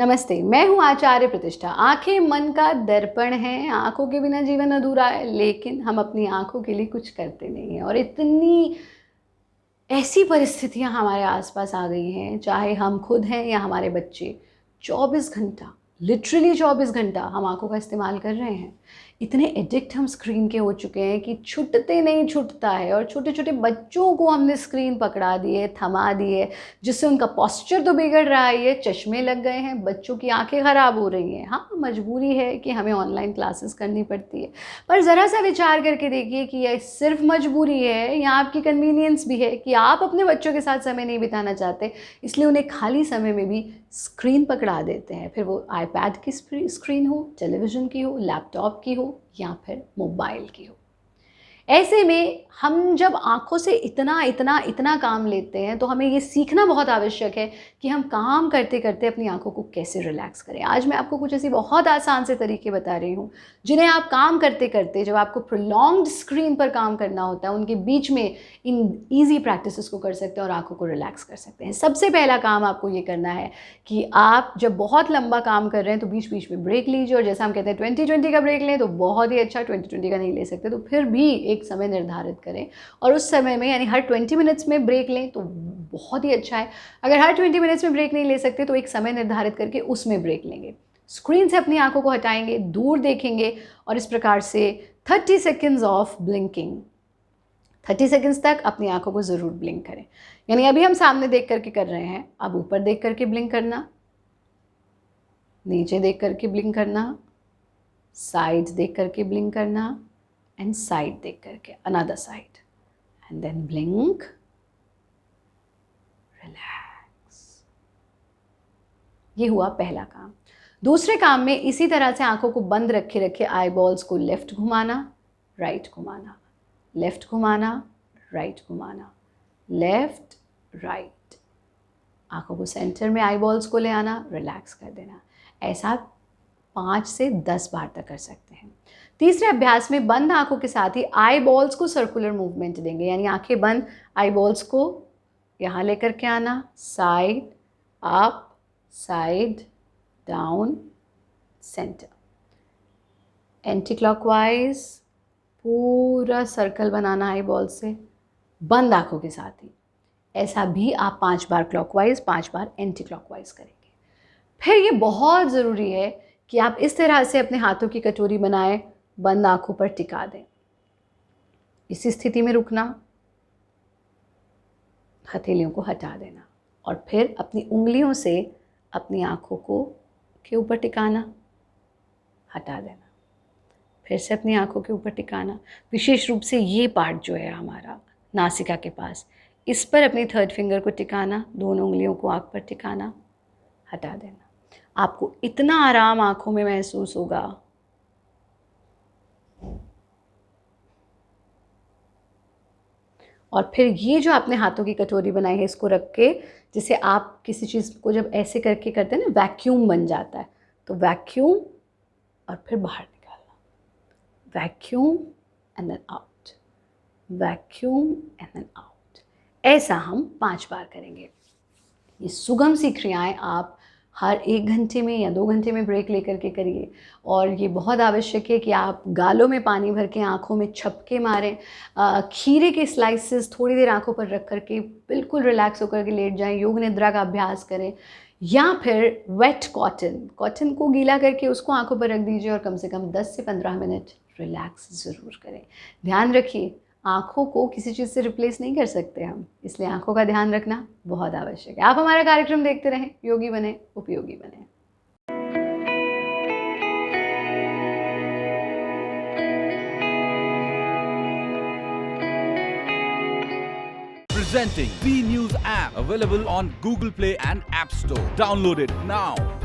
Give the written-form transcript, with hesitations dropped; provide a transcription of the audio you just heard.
नमस्ते, मैं हूँ आचार्य प्रतिष्ठा। आंखें मन का दर्पण हैं, आंखों के बिना जीवन अधूरा है, लेकिन हम अपनी आंखों के लिए कुछ करते नहीं हैं। और इतनी ऐसी परिस्थितियाँ हमारे आसपास आ गई हैं, चाहे हम खुद हैं या हमारे बच्चे, 24 घंटा, लिटरली 24 घंटा हम आंखों का इस्तेमाल कर रहे हैं। इतने एडिक्ट हम स्क्रीन के हो चुके हैं कि छूटते नहीं छूटता है। और छोटे छोटे बच्चों को हमने स्क्रीन पकड़ा दी है, थमा दी है, जिससे उनका पोस्चर तो बिगड़ रहा है, ये चश्मे लग गए हैं, बच्चों की आंखें ख़राब हो रही हैं। हाँ, मजबूरी है कि हमें ऑनलाइन क्लासेस करनी पड़ती है, पर ज़रा सा विचार करके देखिए कि यह सिर्फ मजबूरी है या आपकी कन्वीनियंस भी है कि आप अपने बच्चों के साथ समय नहीं बिताना चाहते, इसलिए उन्हें खाली समय में भी स्क्रीन पकड़ा देते हैं। फिर वो आईपैड की स्क्रीन हो, टेलीविज़न की हो, लैपटॉप की हो या फिर मोबाइल की हो। ऐसे में हम जब आँखों से इतना काम लेते हैं, तो हमें ये सीखना बहुत आवश्यक है कि हम काम करते-करते अपनी आँखों को कैसे रिलैक्स करें। आज मैं आपको कुछ ऐसी बहुत आसान से तरीके बता रही हूँ, जिन्हें आप काम करते-करते, जब आपको प्रोलॉन्ग्ड स्क्रीन पर काम करना होता है, उनके बीच में इन ईज़ी प्रैक्टिसेस को कर सकते हैं और आँखों को रिलैक्स कर सकते हैं। सबसे पहला काम आपको ये करना है कि आप जब बहुत लंबा काम कर रहे हैं, तो बीच-बीच में ब्रेक लीजिए। और जैसा हम कहते हैं 20-20 का ब्रेक लें, तो बहुत ही अच्छा। 20-20 का नहीं ले सकते तो फिर भी एक समय निर्धारित करें और उस समय में, यानी हर 20 मिनट्स में ब्रेक लें तो बहुत ही अच्छा है। अगर हर 20 मिनट्स में ब्रेक नहीं ले सकते तो एक समय निर्धारित करके उसमें ब्रेक लेंगे। स्क्रीन से अपनी आंखों को हटाएंगे, दूर देखेंगे और इस प्रकार से 30 सेकेंड्स ऑफ ब्लिंकिंग, 30 सेकेंड्स तक अपनी आंखों को ज़रूर ब्लिंक करें। यानी अभी हम सामने देख करके कर रहे हैं, अब ऊपर देख करके ब्लिंक करना, नीचे देख करके ब्लिंक करना, साइड देख करके ब्लिंक करना एंड साइड देख करके, another side, and then blink, relax. ये हुआ पहला काम। दूसरे काम में इसी तरह से आंखों को बंद रखे रखे आई बॉल्स को लेफ्ट घुमाना, राइट घुमाना, लेफ्ट घुमाना, राइट घुमाना, लेफ्ट राइट। आंखों को सेंटर में आई बॉल्स को ले आना, रिलैक्स कर देना। ऐसा 5 से 10 बार तक कर सकते हैं। तीसरे अभ्यास में बंद आंखों के साथ ही आई बॉल्स को सर्कुलर मूवमेंट देंगे, यानी आंखें बंद, आई बॉल्स को यहाँ लेकर के आना, side up, side down, centre, anti clockwise पूरा सर्कल बनाना आई बॉल से, बंद आंखों के साथ ही। ऐसा भी आप 5 बार क्लॉकवाइज, 5 बार एंटी क्लॉकवाइज करेंगे। फिर ये बहुत ज़रूरी है कि आप इस तरह से अपने हाथों की कटोरी बनाएं, बंद आंखों पर टिका दें, इसी स्थिति में रुकना, हथेलियों को हटा देना और फिर अपनी उंगलियों से अपनी आंखों को के ऊपर टिकाना, हटा देना, फिर से अपनी आंखों के ऊपर टिकाना। विशेष रूप से ये पार्ट जो है हमारा नासिका के पास, इस पर अपनी थर्ड फिंगर को टिकाना, दोनों उंगलियों को आंख पर टिकाना, हटा देना। आपको इतना आराम आंखों में महसूस होगा। और फिर ये जो आपने हाथों की कटोरी बनाई है, इसको रख के, जिसे आप किसी चीज़ को जब ऐसे करके करते हैं ना, वैक्यूम बन जाता है, तो वैक्यूम और फिर बाहर निकालना, vacuum and then out, vacuum and then out. ऐसा हम 5 बार करेंगे। ये सुगम सी क्रियाएं आप हर 1 घंटे में या 2 घंटे में ब्रेक लेकर के करिए। और ये बहुत आवश्यक है कि आप गालों में पानी भर के आँखों में छपके मारें, खीरे के स्लाइसेस थोड़ी देर आँखों पर रख करके बिल्कुल रिलैक्स होकर के लेट जाएं, योग निद्रा का अभ्यास करें, या फिर वेट कॉटन को गीला करके उसको आँखों पर रख दीजिए और कम से कम 10 से 15 मिनट रिलैक्स ज़रूर करें। ध्यान रखिए, आँखों को किसी चीज़ से रिप्लेस नहीं कर सकते हम, इसलिए आँखों का ध्यान रखना बहुत आवश्यक है। आप हमारा कार्यक्रम देखते रहें, योगी बने, उपयोगी बने। Presenting B News app, available on Google Play and App Store. Download it now.